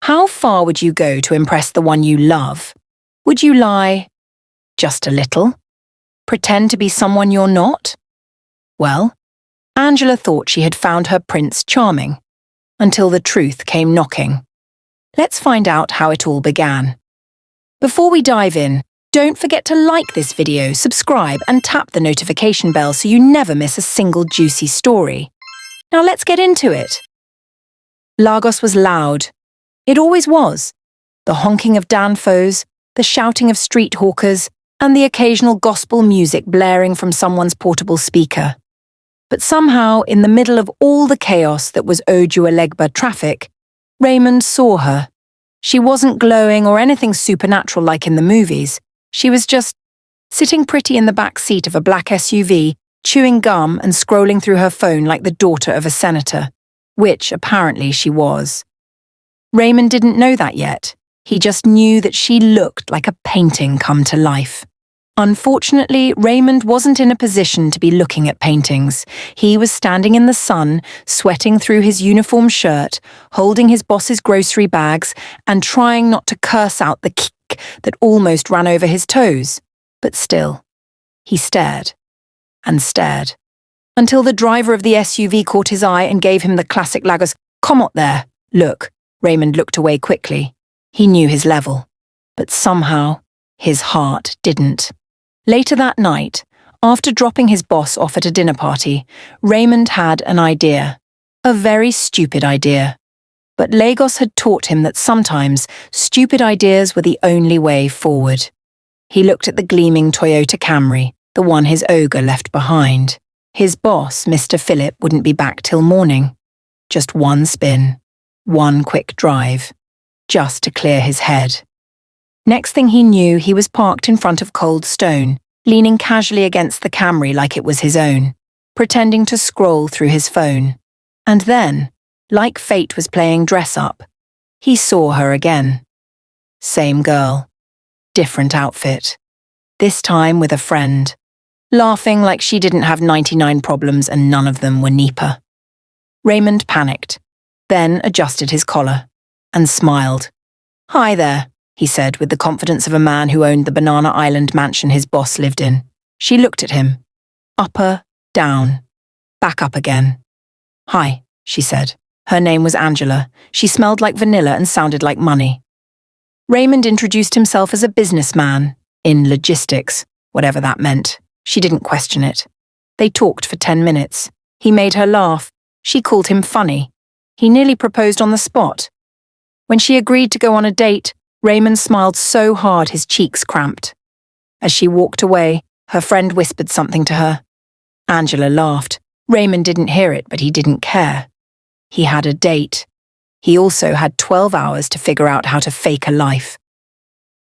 How far would you go to impress the one you love? Would you lie just a little? Pretend to be someone you're not? Well, Angela thought she had found her prince charming, until the truth came knocking. Let's find out how it all began. Before we dive in, don't forget to like this video, subscribe, and tap the notification bell so you never miss a single juicy story. Now let's get into it. Lagos was loud. It always was. The honking of danfos, the shouting of street hawkers, and the occasional gospel music blaring from someone's portable speaker. But somehow, in the middle of all the chaos that was Ojuelegba traffic, Raymond saw her. She wasn't glowing or anything supernatural like in the movies. She was just sitting pretty in the back seat of a black SUV, chewing gum and scrolling through her phone like the daughter of a senator, which apparently she was. Raymond didn't know that yet. He just knew that she looked like a painting come to life. Unfortunately, Raymond wasn't in a position to be looking at paintings. He was standing in the sun, sweating through his uniform shirt, holding his boss's grocery bags, and trying not to curse out the kick that almost ran over his toes. But still, he stared and stared, until the driver of the SUV caught his eye and gave him the classic Lagos, "Come out there, look." Raymond looked away quickly. He knew his level, but somehow his heart didn't. Later that night, after dropping his boss off at a dinner party, Raymond had an idea. A very stupid idea. But Lagos had taught him that sometimes stupid ideas were the only way forward. He looked at the gleaming Toyota Camry, the one his ogre left behind. His boss, Mr. Philip, wouldn't be back till morning. Just one spin, one quick drive, just to clear his head. Next thing he knew, he was parked in front of Cold Stone, leaning casually against the Camry like it was his own, pretending to scroll through his phone. And then, like fate was playing dress-up, he saw her again. Same girl, different outfit. This time with a friend, laughing like she didn't have 99 problems and none of them were Nipa. Raymond panicked, then adjusted his collar, and smiled. "Hi there," he said with the confidence of a man who owned the Banana Island mansion his boss lived in. She looked at him. Up her, down, back up again. "Hi," she said. Her name was Angela. She smelled like vanilla and sounded like money. Raymond introduced himself as a businessman, in logistics, whatever that meant. She didn't question it. They talked for 10 minutes. He made her laugh. She called him funny. He nearly proposed on the spot. When she agreed to go on a date, Raymond smiled so hard his cheeks cramped. As she walked away, her friend whispered something to her. Angela laughed. Raymond didn't hear it, but he didn't care. He had a date. He also had 12 hours to figure out how to fake a life.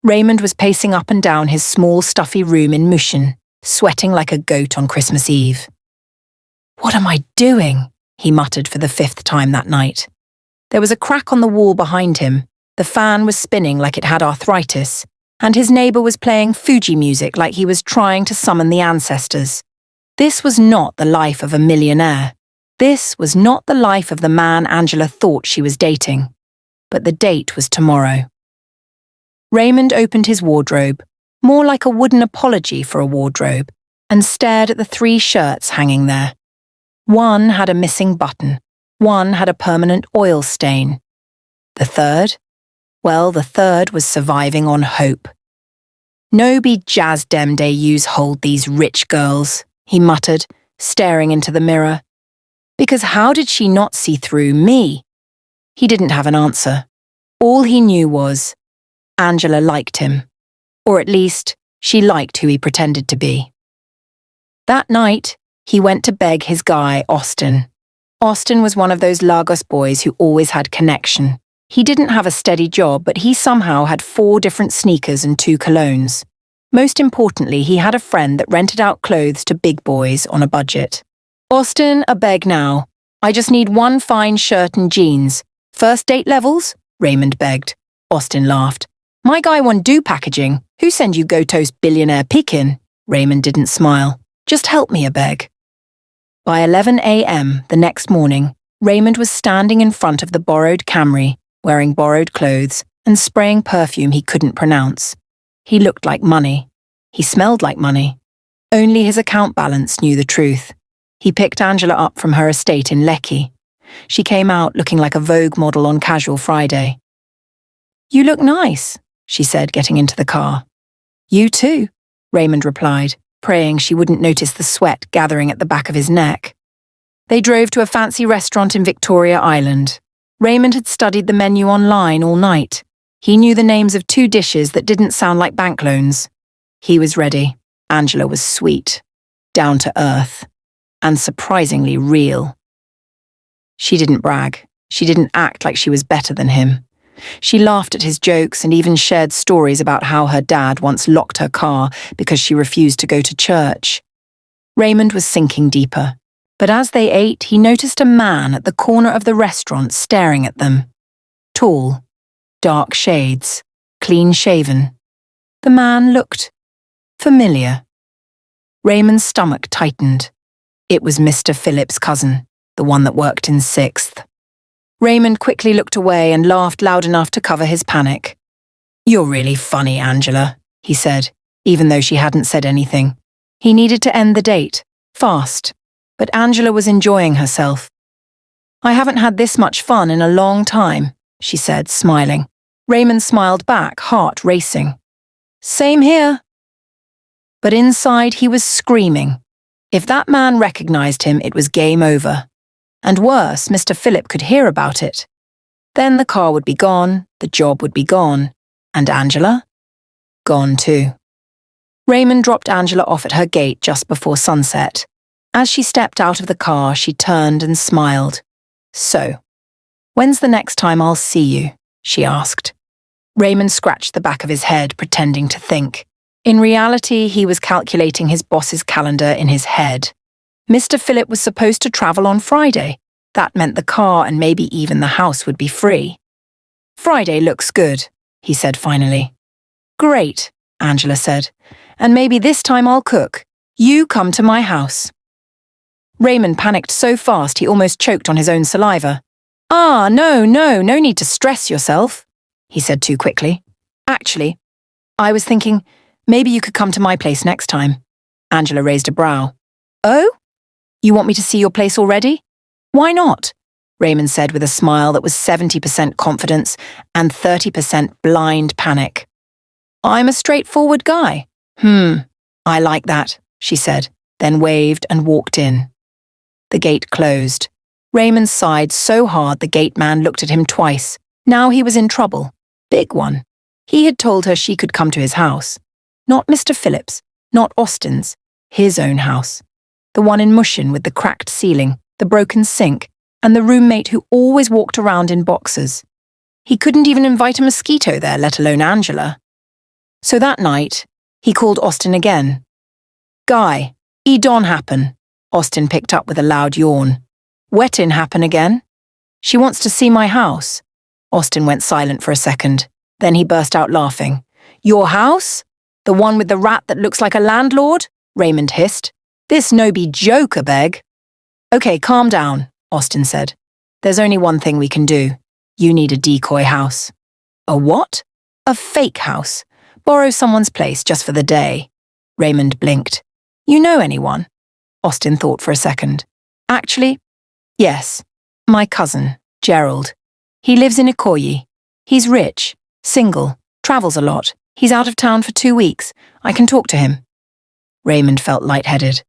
Raymond was pacing up and down his small, stuffy room in Mushin, sweating like a goat on Christmas Eve. "What am I doing?" he muttered for the 5th time that night. There was a crack on the wall behind him. The fan was spinning like it had arthritis, and his neighbour was playing Fuji music like he was trying to summon the ancestors. This was not the life of a millionaire. This was not the life of the man Angela thought she was dating. But the date was tomorrow. Raymond opened his wardrobe, more like a wooden apology for a wardrobe, and stared at the 3 shirts hanging there. One had a missing button. One had a permanent oil stain. The third? Well, the third was surviving on hope. "No be jazz dem they use hold these rich girls," he muttered, staring into the mirror. Because how did she not see through me? He didn't have an answer. All he knew was Angela liked him. Or at least, she liked who he pretended to be. That night, he went to beg his guy, Austin. Austin was one of those Lagos boys who always had connection. He didn't have a steady job, but he somehow had 4 different sneakers and 2 colognes. Most importantly, he had a friend that rented out clothes to big boys on a budget. "Austin, a beg now. I just need 1 fine shirt and jeans. First date levels?" Raymond begged. Austin laughed. "My guy won't do packaging. Who send you go toast billionaire Pekin?" Raymond didn't smile. "Just help me a beg." By 11 a.m. the next morning, Raymond was standing in front of the borrowed Camry, wearing borrowed clothes and spraying perfume he couldn't pronounce. He looked like money. He smelled like money. Only his account balance knew the truth. He picked Angela up from her estate in Lekki. She came out looking like a Vogue model on Casual Friday. "You look nice," she said, getting into the car. "You too," Raymond replied, praying she wouldn't notice the sweat gathering at the back of his neck. They drove to a fancy restaurant in Victoria Island. Raymond had studied the menu online all night. He knew the names of 2 dishes that didn't sound like bank loans. He was ready. Angela was sweet, down to earth, and surprisingly real. She didn't brag. She didn't act like she was better than him. She laughed at his jokes and even shared stories about how her dad once locked her car because she refused to go to church. Raymond was sinking deeper, but as they ate, he noticed a man at the corner of the restaurant staring at them. Tall, dark shades, clean-shaven. The man looked familiar. Raymond's stomach tightened. It was Mr. Philip's cousin, the one that worked in 6th. Raymond quickly looked away and laughed loud enough to cover his panic. "You're really funny, Angela," he said, even though she hadn't said anything. He needed to end the date, fast, but Angela was enjoying herself. "I haven't had this much fun in a long time," she said, smiling. Raymond smiled back, heart racing. "Same here." But inside he was screaming. If that man recognized him, it was game over. And worse, Mr. Philip could hear about it. Then the car would be gone, the job would be gone, and Angela? Gone too. Raymond dropped Angela off at her gate just before sunset. As she stepped out of the car, she turned and smiled. "So, when's the next time I'll see you?" she asked. Raymond scratched the back of his head, pretending to think. In reality, he was calculating his boss's calendar in his head. Mr. Philip was supposed to travel on Friday. That meant the car and maybe even the house would be free. "Friday looks good," he said finally. "Great," Angela said. "And maybe this time I'll cook. You come to my house." Raymond panicked so fast he almost choked on his own saliva. No need to stress yourself," he said too quickly. "Actually, I was thinking, maybe you could come to my place next time." Angela raised a brow. "Oh? You want me to see your place already?" "Why not?" Raymond said with a smile that was 70% confidence and 30% blind panic. "I'm a straightforward guy." I like that," she said, then waved and walked in. The gate closed. Raymond sighed so hard the gate man looked at him twice. Now he was in trouble. Big one. He had told her she could come to his house. Not Mr. Philip's, not Austin's, his own house. The one in Mushin with the cracked ceiling, the broken sink, and the roommate who always walked around in boxers. He couldn't even invite a mosquito there, let alone Angela. So that night, he called Austin again. "Guy, don't happen." Austin picked up with a loud yawn. "Wettin happen again?" "She wants to see my house." Austin went silent for a second. Then he burst out laughing. "Your house? The one with the rat that looks like a landlord?" Raymond hissed. "This no be joke, a beg." "Okay, calm down," Austin said. "There's only one thing we can do. You need a decoy house." "A what?" "A fake house. Borrow someone's place just for the day." Raymond blinked. "You know anyone?" Austin thought for a second. "Actually, yes. My cousin, Gerald. He lives in Ikoyi. He's rich, single, travels a lot. He's out of town for 2 weeks. I can talk to him." Raymond felt lightheaded.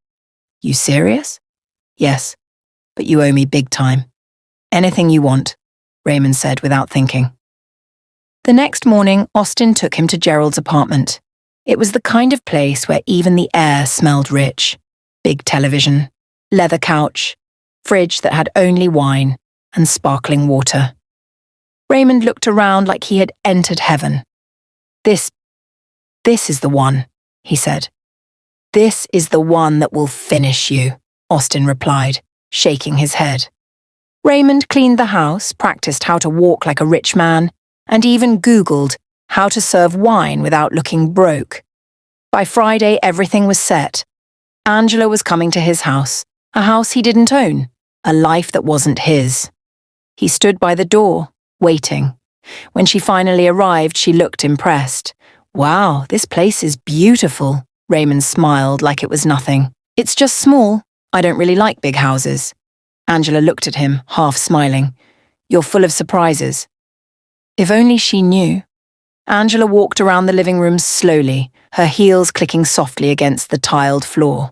"You serious?" "Yes, but you owe me big time." "Anything you want," Raymond said without thinking. The next morning, Austin took him to Gerald's apartment. It was the kind of place where even the air smelled rich. Big television, leather couch, fridge that had only wine, and sparkling water. Raymond looked around like he had entered heaven. This is the one," he said. "This is the one that will finish you," Austin replied, shaking his head. Raymond cleaned the house, practiced how to walk like a rich man, and even Googled how to serve wine without looking broke. By Friday, everything was set. Angela was coming to his house, a house he didn't own, a life that wasn't his. He stood by the door, waiting. When she finally arrived, she looked impressed. "Wow, this place is beautiful." Raymond smiled like it was nothing. "It's just small. I don't really like big houses." Angela looked at him, half smiling. "You're full of surprises." If only she knew. Angela walked around the living room slowly, her heels clicking softly against the tiled floor.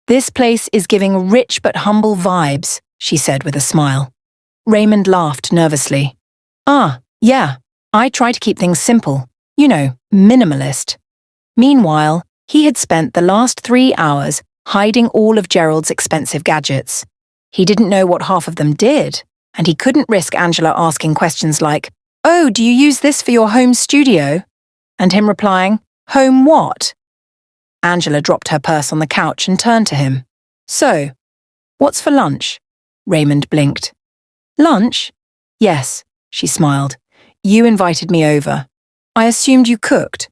"This place is giving rich but humble vibes," she said with a smile. Raymond laughed nervously. "Ah, yeah, I try to keep things simple. You know, minimalist." Meanwhile, he had spent the last 3 hours hiding all of Gerald's expensive gadgets. He didn't know what half of them did, and he couldn't risk Angela asking questions like, "Oh, do you use this for your home studio?" And him replying, "Home what?" Angela dropped her purse on the couch and turned to him. "So, what's for lunch?" Raymond blinked. "Lunch?" "Yes," she smiled. "You invited me over. I assumed you cooked.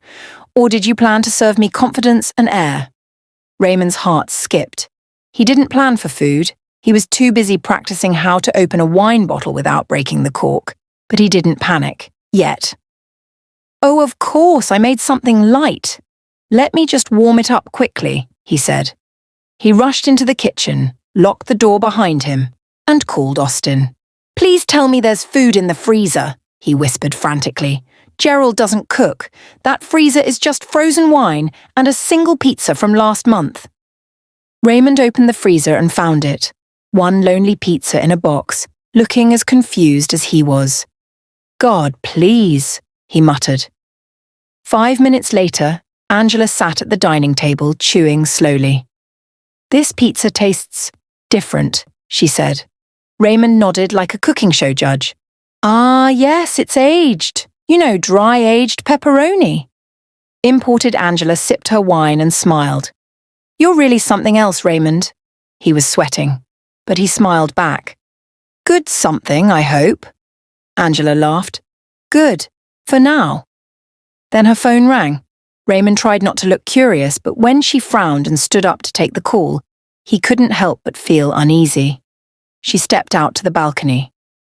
Or did you plan to serve me confidence and air?" Raymond's heart skipped. He didn't plan for food. He was too busy practicing how to open a wine bottle without breaking the cork. But he didn't panic. Yet. "Oh, of course, I made something light. Let me just warm it up quickly," he said. He rushed into the kitchen, locked the door behind him, and called Austin. "Please tell me there's food in the freezer," he whispered frantically. "Gerald doesn't cook. That freezer is just frozen wine and a single pizza from last month." Raymond opened the freezer and found it. One lonely pizza in a box, looking as confused as he was. "God, please," he muttered. 5 minutes later, Angela sat at the dining table, chewing slowly. "This pizza tastes different," she said. Raymond nodded like a cooking show judge. "Ah, yes, it's aged. You know, dry-aged pepperoni." Imported Angela sipped her wine and smiled. "You're really something else, Raymond." He was sweating, but he smiled back. "Good something, I hope." Angela laughed. "Good, for now." Then her phone rang. Raymond tried not to look curious, but when she frowned and stood up to take the call, he couldn't help but feel uneasy. She stepped out to the balcony.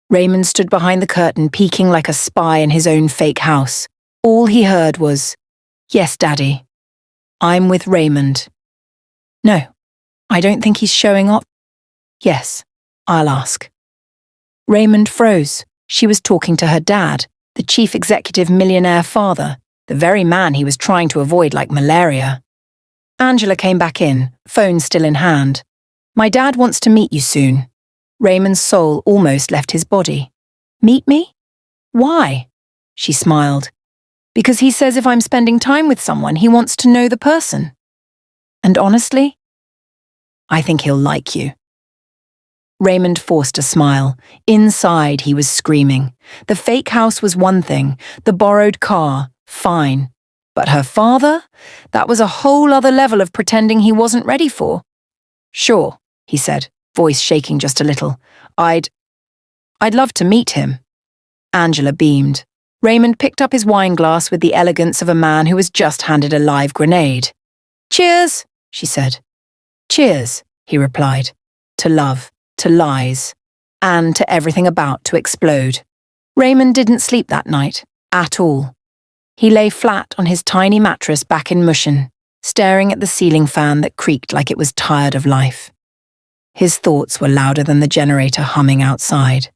Raymond stood behind the curtain, peeking like a spy in his own fake house. All he heard was, "Yes, Daddy. I'm with Raymond." "No, I don't think he's showing off." "Yes, I'll ask." Raymond froze. She was talking to her dad, the chief executive millionaire father, the very man he was trying to avoid like malaria. Angela came back in, phone still in hand. "My dad wants to meet you soon." Raymond's soul almost left his body. "Meet me? Why?" She smiled. "Because he says if I'm spending time with someone, he wants to know the person. And honestly, I think he'll like you." Raymond forced a smile. Inside, he was screaming. The fake house was one thing, the borrowed car, fine. But her father? That was a whole other level of pretending he wasn't ready for. "Sure," he said, voice shaking just a little. I'd love to meet him." Angela beamed. Raymond picked up his wine glass with the elegance of a man who was just handed a live grenade. "Cheers," she said. "Cheers," he replied. To love, to lies, and to everything about to explode. Raymond didn't sleep that night, at all. He lay flat on his tiny mattress back in Mushin, staring at the ceiling fan that creaked like it was tired of life. His thoughts were louder than the generator humming outside.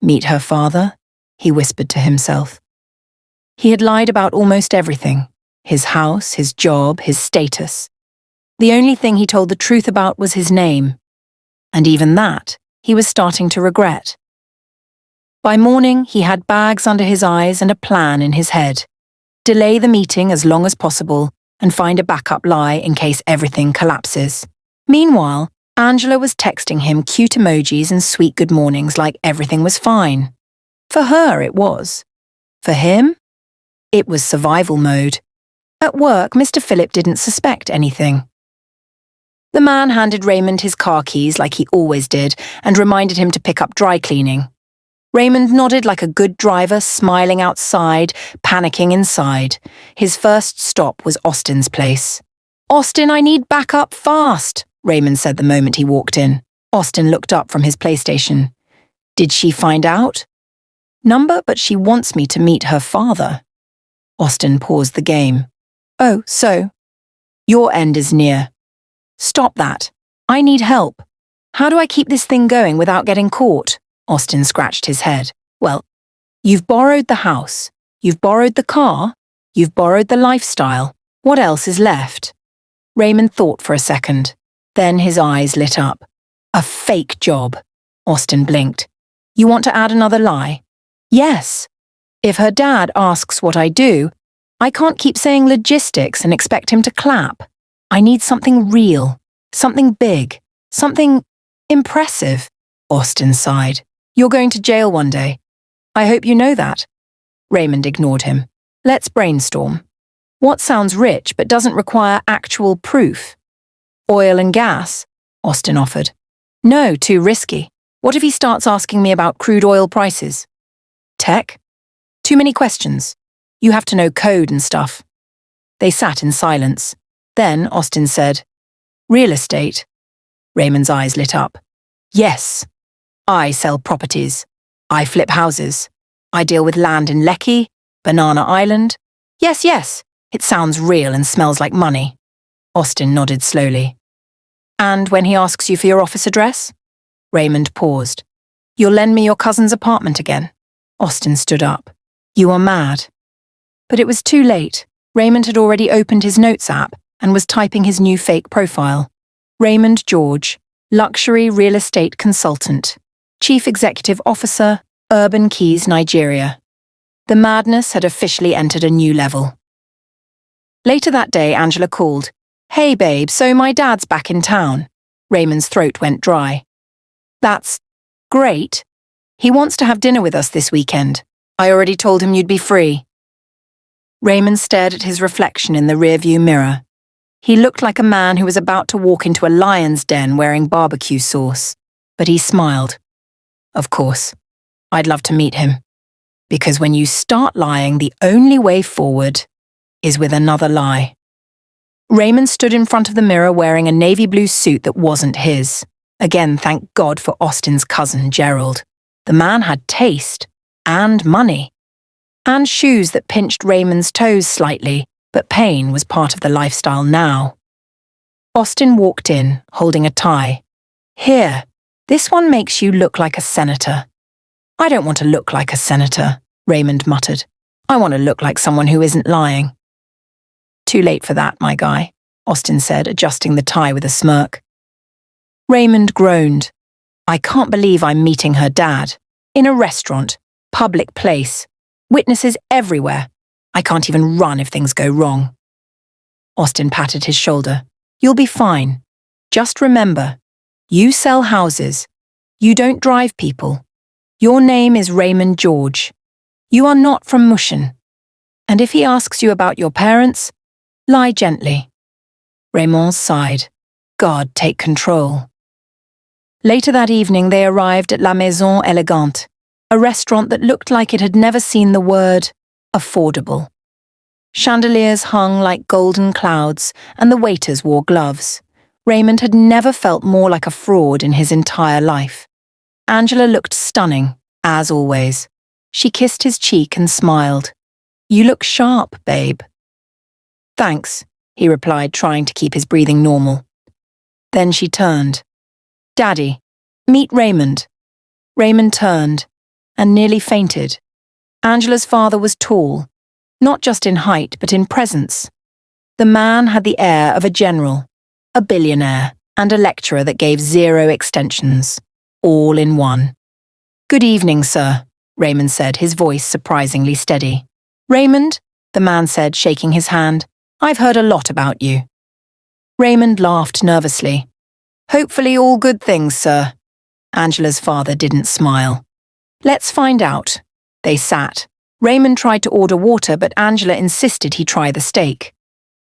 Meet her father, he whispered to himself. He had lied about almost everything, his house, his job, his status. The only thing he told the truth about was his name, and even that he was starting to regret. By morning, he had bags under his eyes and a plan in his head. Delay the meeting as long as possible and find a backup lie in case everything collapses. Meanwhile, Angela was texting him cute emojis and sweet good mornings like everything was fine. For her, it was. For him, it was survival mode. At work, Mr. Phillip didn't suspect anything. The man handed Raymond his car keys like he always did and reminded him to pick up dry cleaning. Raymond nodded like a good driver, smiling outside, panicking inside. His first stop was Austin's place. "Austin, I need backup fast," Raymond said the moment he walked in. Austin looked up from his PlayStation. "Did she find out?" Number, but she wants me to meet her father. Austin paused the game. Oh, so? Your end is near. Stop that. I need help. How do I keep this thing going without getting caught? Austin scratched his head. Well, you've borrowed the house. You've borrowed the car. You've borrowed the lifestyle. What else is left? Raymond thought for a second. Then his eyes lit up. A fake job. Austin blinked. You want to add another lie? Yes. If her dad asks what I do, I can't keep saying logistics and expect him to clap. I need something real, something big, something impressive. Austin sighed. You're going to jail one day. I hope you know that. Raymond ignored him. Let's brainstorm. What sounds rich but doesn't require actual proof? Oil and gas, Austin offered. No, too risky. What if he starts asking me about crude oil prices? Tech? Too many questions. You have to know code and stuff. They sat in silence. Then Austin said, Real estate. Raymond's eyes lit up. Yes. I sell properties. I flip houses. I deal with land in Lekki, Banana Island. Yes. It sounds real and smells like money. Austin nodded slowly. And when he asks you for your office address? Raymond paused. You'll lend me your cousin's apartment again. Austin stood up. You are mad. But it was too late. Raymond had already opened his notes app and was typing his new fake profile. Raymond George, luxury real estate consultant, Chief Executive Officer, Urban Keys, Nigeria. The madness had officially entered a new level. Later that day, Angela called. Hey babe, so my dad's back in town. Raymond's throat went dry. That's great. He wants to have dinner with us this weekend. I already told him you'd be free. Raymond stared at his reflection in the rearview mirror. He looked like a man who was about to walk into a lion's den wearing barbecue sauce, but he smiled. Of course, I'd love to meet him. Because when you start lying, the only way forward is with another lie. Raymond stood in front of the mirror wearing a navy blue suit that wasn't his. Again, thank God for Austin's cousin, Gerald. The man had taste and money. And shoes that pinched Raymond's toes slightly, but pain was part of the lifestyle now. Austin walked in, holding a tie. Here, this one makes you look like a senator. I don't want to look like a senator, Raymond muttered. I want to look like someone who isn't lying. Too late for that, my guy, Austin said, adjusting the tie with a smirk. Raymond groaned. I can't believe I'm meeting her dad. In a restaurant, public place, witnesses everywhere. I can't even run if things go wrong. Austin patted his shoulder. You'll be fine. Just remember, you sell houses. You don't drive people. Your name is Raymond George. You are not from Mushin. And if he asks you about your parents, lie gently. Raymond sighed. God, take control. Later that evening, they arrived at La Maison Elegante, a restaurant that looked like it had never seen the word affordable. Chandeliers hung like golden clouds, and the waiters wore gloves. Raymond had never felt more like a fraud in his entire life. Angela looked stunning, as always. She kissed his cheek and smiled. You look sharp, babe. Thanks, he replied, trying to keep his breathing normal. Then she turned. Daddy, meet Raymond. Raymond turned and nearly fainted. Angela's father was tall, not just in height but in presence. The man had the air of a general, a billionaire, and a lecturer that gave 0 extensions, all in one. Good evening, sir, Raymond said, his voice surprisingly steady. Raymond, the man said, shaking his hand, I've heard a lot about you. Raymond laughed nervously. Hopefully all good things, sir. Angela's father didn't smile. Let's find out. They sat. Raymond tried to order water, but Angela insisted he try the steak.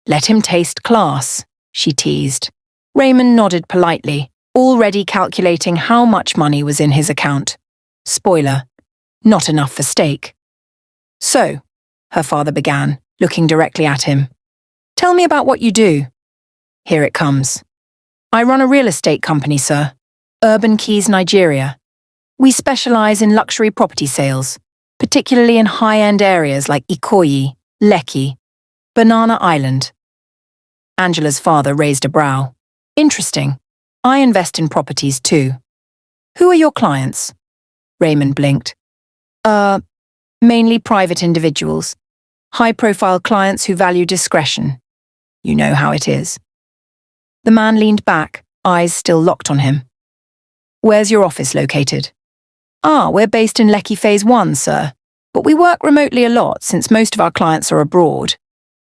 Let him taste class, she teased. Raymond nodded politely, already calculating how much money was in his account. Spoiler, not enough for steak. So, her father began, looking directly at him. Tell me about what you do. Here it comes. I run a real estate company, sir. Urban Keys, Nigeria. We specialize in luxury property sales. particularly in high-end areas like Ikoyi, Lekki, Banana Island. Angela's father raised a brow. Interesting. I invest in properties too. Who are your clients? Raymond blinked. Mainly private individuals. High-profile clients who value discretion. You know how it is. The man leaned back, eyes still locked on him. Where's your office located? We're based in Lekki Phase 1, sir. But we work remotely a lot since most of our clients are abroad.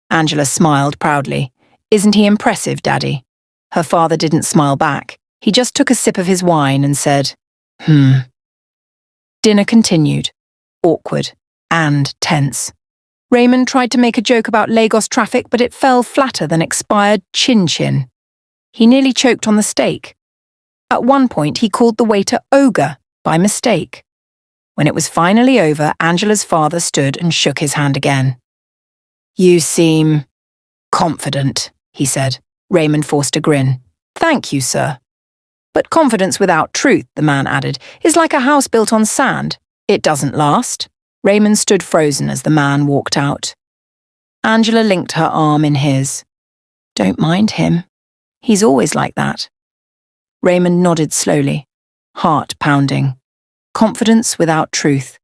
Angela smiled proudly. Isn't he impressive, Daddy? Her father didn't smile back. He just took a sip of his wine and said, Dinner continued, awkward and tense. Raymond tried to make a joke about Lagos traffic, but it fell flatter than expired chin-chin. He nearly choked on the steak. At one point, he called the waiter ogre by mistake. When it was finally over, Angela's father stood and shook his hand again. You seem confident, he said. Raymond forced a grin. Thank you, sir. But confidence without truth, the man added, is like a house built on sand. It doesn't last. Raymond stood frozen as the man walked out. Angela linked her arm in his. Don't mind him. He's always like that. Raymond nodded slowly, heart pounding. Confidence without truth.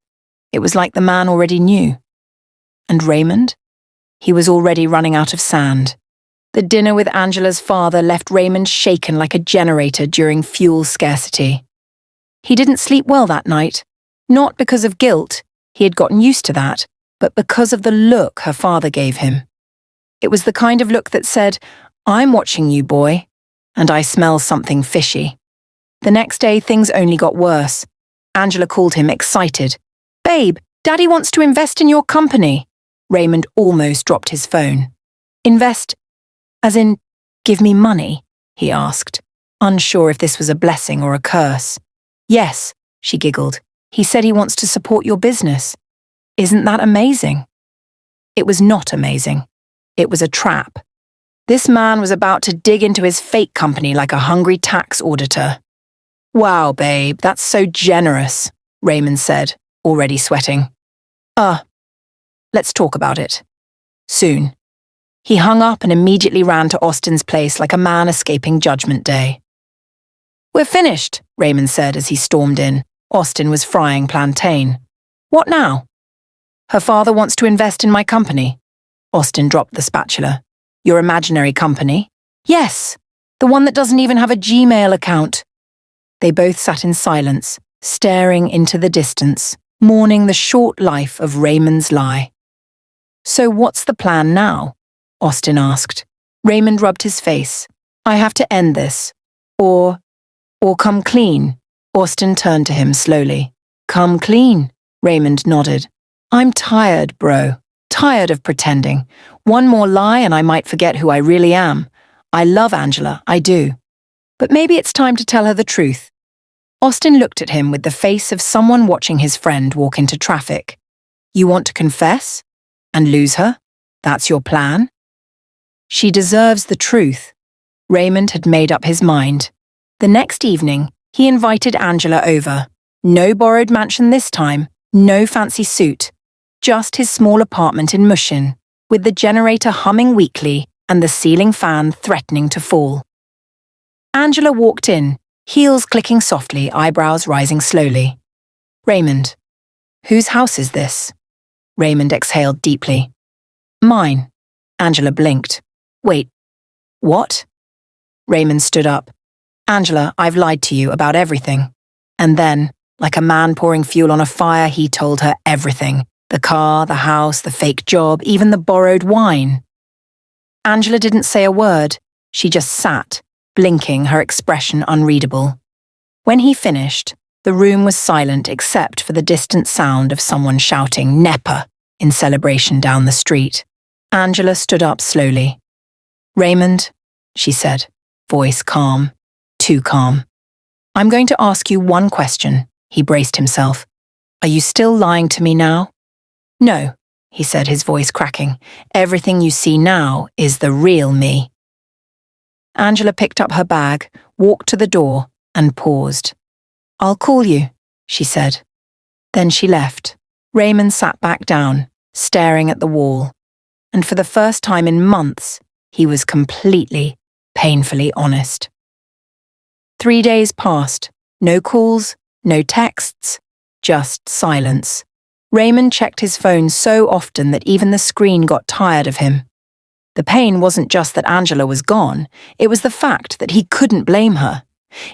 It was like the man already knew. And Raymond? He was already running out of sand. The dinner with Angela's father left Raymond shaken like a generator during fuel scarcity. He didn't sleep well that night, not because of guilt, he had gotten used to that, but because of the look her father gave him. It was the kind of look that said, I'm watching you, boy, and I smell something fishy. The next day, things only got worse. Angela called him, excited. Babe, Daddy wants to invest in your company. Raymond almost dropped his phone. Invest, as in, give me money? He asked, unsure if this was a blessing or a curse. Yes, she giggled. He said he wants to support your business. Isn't that amazing? It was not amazing. It was a trap. This man was about to dig into his fake company like a hungry tax auditor. Wow, babe, that's so generous, Raymond said, already sweating. Let's talk about it. Soon. He hung up and immediately ran to Austin's place like a man escaping Judgment Day. We're finished, Raymond said as he stormed in. Austin was frying plantain. What now? Her father wants to invest in my company. Austin dropped the spatula. Your imaginary company? Yes, the one that doesn't even have a Gmail account. They both sat in silence, staring into the distance, mourning the short life of Raymond's lie. So what's the plan now? Austin asked. Raymond rubbed his face. I have to end this. Or come clean. Austin turned to him slowly. Come clean, Raymond nodded. I'm tired, bro. Tired of pretending. One more lie and I might forget who I really am. I love Angela, I do. But maybe it's time to tell her the truth. Austin looked at him with the face of someone watching his friend walk into traffic. You want to confess? And lose her? That's your plan? She deserves the truth. Raymond had made up his mind. The next evening, he invited Angela over. No borrowed mansion this time, no fancy suit. Just his small apartment in Mushin, with the generator humming weakly and the ceiling fan threatening to fall. Angela walked in, heels clicking softly, eyebrows rising slowly. Raymond, whose house is this? Raymond exhaled deeply. Mine. Angela blinked. Wait, what? Raymond stood up. Angela, I've lied to you about everything. And then, like a man pouring fuel on a fire, he told her everything. The car, the house, the fake job, even the borrowed wine. Angela didn't say a word. She just sat, blinking, her expression unreadable. When he finished, the room was silent except for the distant sound of someone shouting "Nepa" in celebration down the street. Angela stood up slowly. Raymond, she said, voice calm, too calm. I'm going to ask you one question. He braced himself. Are you still lying to me now? No, he said, his voice cracking. Everything you see now is the real me. Angela picked up her bag, walked to the door, and paused. I'll call you, she said. Then she left, Raymond sat back down, staring at the wall, and for the first time in months, he was completely, painfully honest. 3 days passed. No calls, no texts, just silence. Raymond checked his phone so often that even the screen got tired of him. The pain wasn't just that Angela was gone, it was the fact that he couldn't blame her.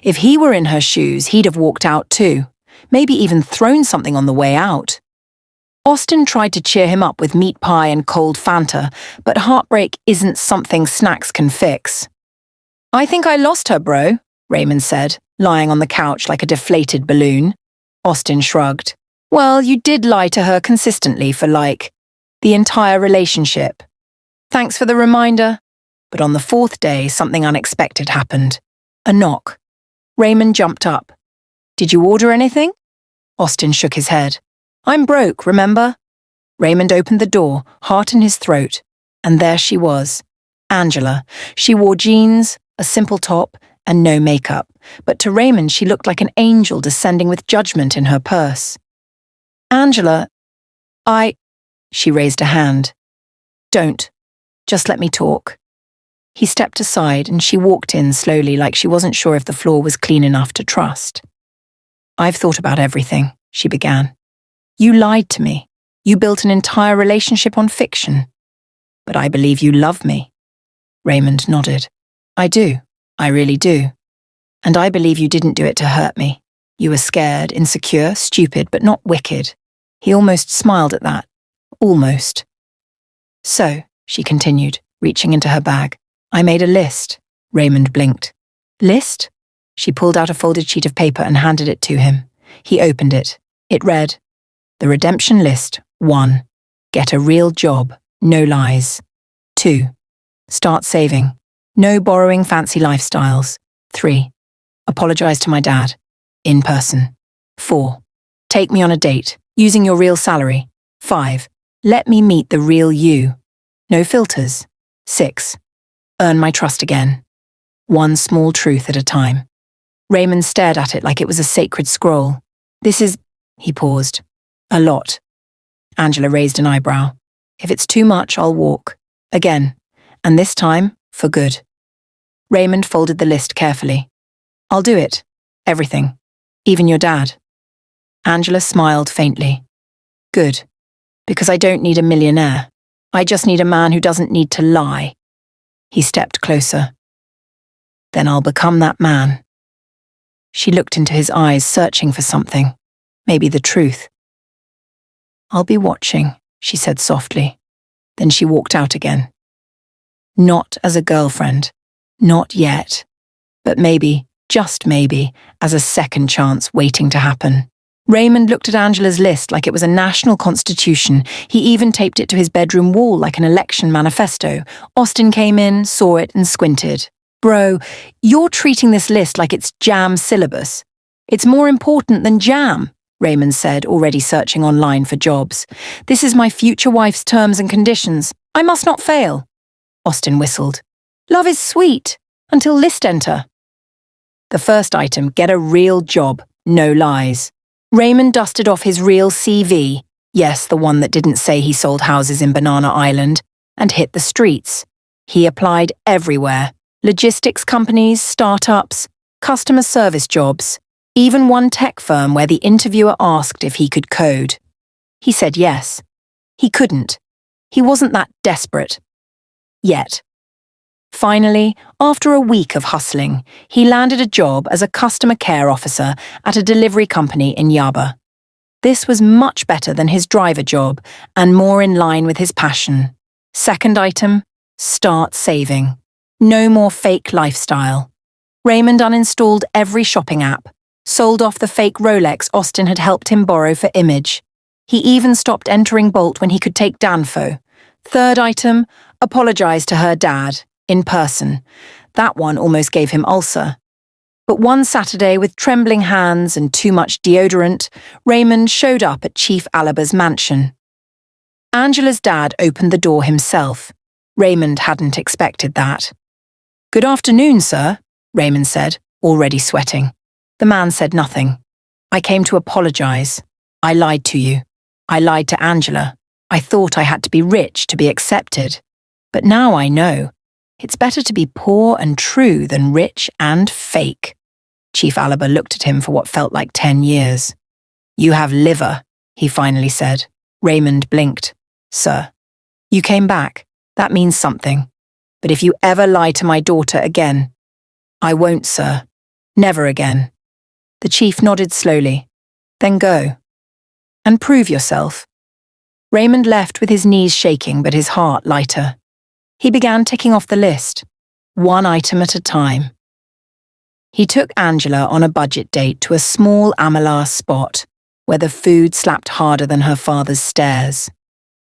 If he were in her shoes, he'd have walked out too, maybe even thrown something on the way out. Austin tried to cheer him up with meat pie and cold Fanta, but heartbreak isn't something snacks can fix. "I think I lost her, bro," Raymond said, lying on the couch like a deflated balloon. Austin shrugged. "Well, you did lie to her consistently for the entire relationship. Thanks for the reminder." But on the 4th day, something unexpected happened. A knock. Raymond jumped up. "Did you order anything?" Austin shook his head. "I'm broke, remember?" Raymond opened the door, heart in his throat, and there she was. Angela. She wore jeans, a simple top, and no makeup, but to Raymond she looked like an angel descending with judgment in her purse. "Angela, She raised a hand. "Don't. Just let me talk." He stepped aside and she walked in slowly like she wasn't sure if the floor was clean enough to trust. "I've thought about everything," she began. "You lied to me. You built an entire relationship on fiction. But I believe you love me." Raymond nodded. "I do. I really do. And I believe you didn't do it to hurt me. You were scared, insecure, stupid, but not wicked." He almost smiled at that. Almost. "So," she continued, reaching into her bag, "I made a list." Raymond blinked. "List?" She pulled out a folded sheet of paper and handed it to him. He opened it. It read, "The redemption list. 1. Get a real job. No lies. 2. Start saving. No borrowing fancy lifestyles. 3. Apologize to my dad. In person. 4. Take me on a date, using your real salary. 5. Let me meet the real you. No filters. 6. Earn my trust again. One small truth at a time." Raymond stared at it like it was a sacred scroll. "This is," he paused, "a lot." Angela raised an eyebrow. "If it's too much, I'll walk. Again. And this time, for good." Raymond folded the list carefully. "I'll do it. Everything. Even your dad." Angela smiled faintly. "Good. Because I don't need a millionaire. I just need a man who doesn't need to lie." He stepped closer. "Then I'll become that man." She looked into his eyes, searching for something. Maybe the truth. "I'll be watching," she said softly. Then she walked out again. Not as a girlfriend. Not yet. But maybe, just maybe, as a second chance waiting to happen. Raymond looked at Angela's list like it was a national constitution. He even taped it to his bedroom wall like an election manifesto. Austin came in, saw it, and squinted. "Bro, you're treating this list like it's jam syllabus." "It's more important than jam," Raymond said, already searching online for jobs. "This is my future wife's terms and conditions. I must not fail." Austin whistled. "Love is sweet, until list enter." The first item, get a real job, no lies. Raymond dusted off his real CV, yes, the one that didn't say he sold houses in Banana Island, and hit the streets. He applied everywhere. Logistics companies, startups, customer service jobs, even one tech firm where the interviewer asked if he could code. He said yes. He couldn't. He wasn't that desperate. Yet. Finally, after a week of hustling, he landed a job as a customer care officer at a delivery company in Yaba. This was much better than his driver job and more in line with his passion. Second item, start saving. No more fake lifestyle. Raymond uninstalled every shopping app, sold off the fake Rolex Austin had helped him borrow for image. He even stopped entering Bolt when he could take Danfo. Third item, apologize to her dad. In person. That one almost gave him ulcer. But one Saturday, with trembling hands and too much deodorant, Raymond showed up at Chief Alaba's mansion. Angela's dad opened the door himself. Raymond hadn't expected that. "Good afternoon, sir," Raymond said, already sweating. The man said nothing. "I came to apologize. I lied to you. I lied to Angela. I thought I had to be rich to be accepted. But now I know. It's better to be poor and true than rich and fake. Chief Aliber looked at him for what felt like 10 years. You have liver, he finally said. Raymond blinked. Sir. You came back. That means something. But if you ever lie to my daughter again, I won't, sir. Never again. The chief nodded slowly. Then go. And prove yourself. Raymond left with his knees shaking but his heart lighter. He began ticking off the list, one item at a time. He took Angela on a budget date to a small Amalar spot where the food slapped harder than her father's stares.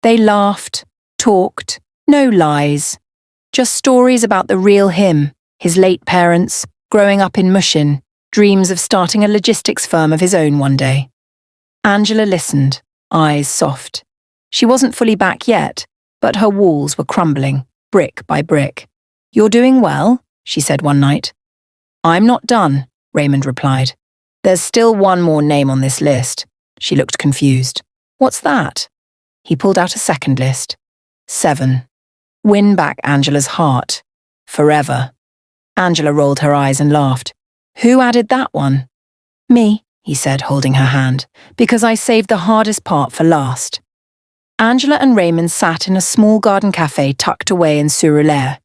They laughed, talked, no lies, just stories about the real him, his late parents, growing up in Mushin, dreams of starting a logistics firm of his own one day. Angela listened, eyes soft. She wasn't fully back yet, but her walls were crumbling, brick by brick. You're doing well, she said one night. I'm not done, Raymond replied. There's still one more name on this list. She looked confused. What's that? He pulled out a second list. 7. Win back Angela's heart. Forever. Angela rolled her eyes and laughed. Who added that one? Me, he said, holding her hand, because I saved the hardest part for last. Angela and Raymond sat in a small garden cafe tucked away in Surulere.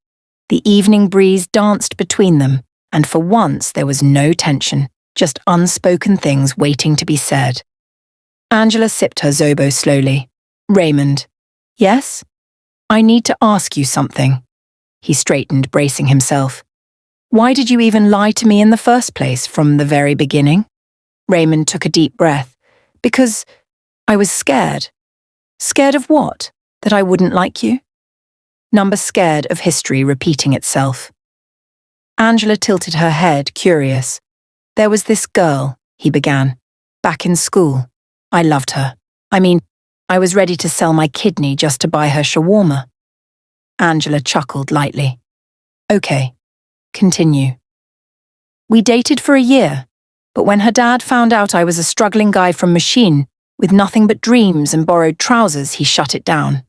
The evening breeze danced between them, and for once there was no tension, just unspoken things waiting to be said. Angela sipped her Zobo slowly. Raymond. Yes? I need to ask you something. He straightened, bracing himself. Why did you even lie to me in the first place from the very beginning? Raymond took a deep breath. Because I was scared. Scared of what? That I wouldn't like you? Number scared of history repeating itself. Angela tilted her head, curious. There was this girl, he began, back in school. I loved her. I was ready to sell my kidney just to buy her shawarma. Angela chuckled lightly. Okay, continue. We dated for a year, but when her dad found out I was a struggling guy from Machine, with nothing but dreams and borrowed trousers, he shut it down.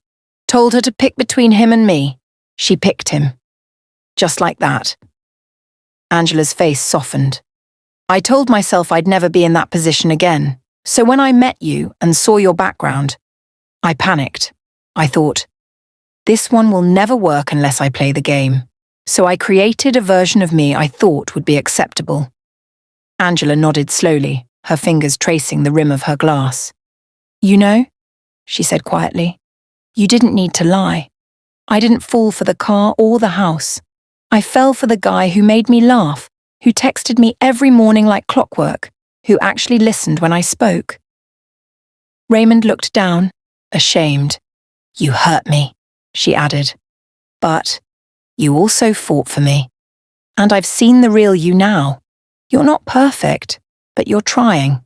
Told her to pick between him and me. She picked him. Just like that. Angela's face softened. I told myself I'd never be in that position again, so when I met you and saw your background, I panicked. I thought, this one will never work unless I play the game. So I created a version of me I thought would be acceptable. Angela nodded slowly, her fingers tracing the rim of her glass. You know, she said quietly, you didn't need to lie. I didn't fall for the car or the house. I fell for the guy who made me laugh, who texted me every morning like clockwork, who actually listened when I spoke. Raymond looked down, ashamed. You hurt me, she added. But you also fought for me. And I've seen the real you now. You're not perfect, but you're trying.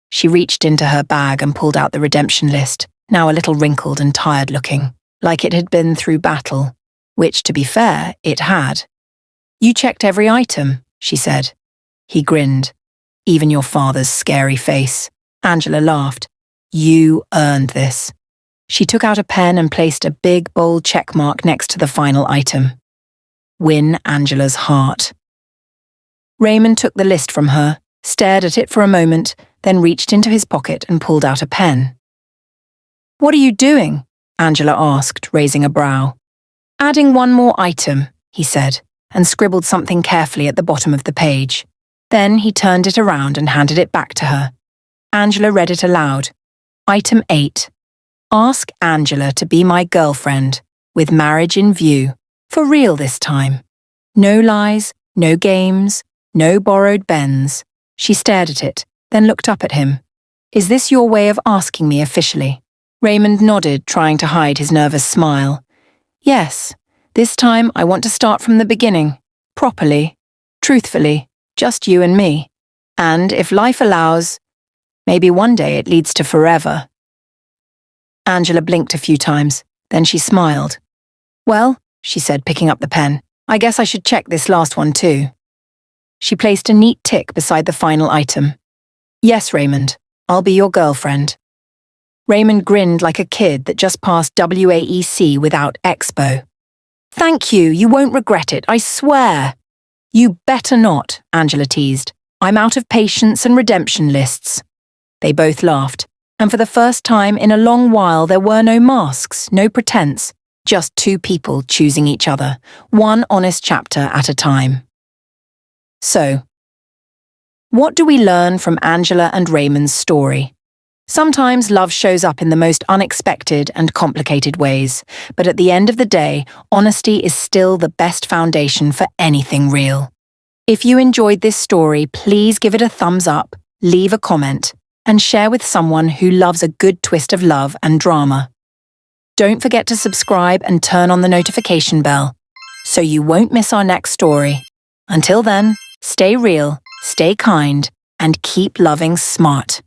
She reached into her bag and pulled out the redemption list, now a little wrinkled and tired looking, like it had been through battle, which, to be fair, it had. You checked every item, she said. He grinned. Even your father's scary face. Angela laughed. You earned this. She took out a pen and placed a big, bold check mark next to the final item. Win Angela's heart. Raymond took the list from her, stared at it for a moment, then reached into his pocket and pulled out a pen. What are you doing? Angela asked, raising a brow. Adding one more item, he said, and scribbled something carefully at the bottom of the page. Then he turned it around and handed it back to her. Angela read it aloud. Item 8. Ask Angela to be my girlfriend, with marriage in view, for real this time. No lies, no games, no borrowed bends. She stared at it, then looked up at him. Is this your way of asking me officially? Raymond nodded, trying to hide his nervous smile. Yes, this time I want to start from the beginning, properly, truthfully, just you and me. And if life allows, maybe one day it leads to forever. Angela blinked a few times, then she smiled. Well, she said, picking up the pen, I guess I should check this last one too. She placed a neat tick beside the final item. Yes, Raymond, I'll be your girlfriend. Raymond grinned like a kid that just passed WAEC without Expo. Thank you, you won't regret it, I swear. You better not, Angela teased. I'm out of patience and redemption lists. They both laughed, and for the first time in a long while there were no masks, no pretense, just two people choosing each other, one honest chapter at a time. So, what do we learn from Angela and Raymond's story? Sometimes love shows up in the most unexpected and complicated ways, but at the end of the day, honesty is still the best foundation for anything real. If you enjoyed this story, please give it a thumbs up, leave a comment, and share with someone who loves a good twist of love and drama. Don't forget to subscribe and turn on the notification bell so you won't miss our next story. Until then, stay real, stay kind, and keep loving smart.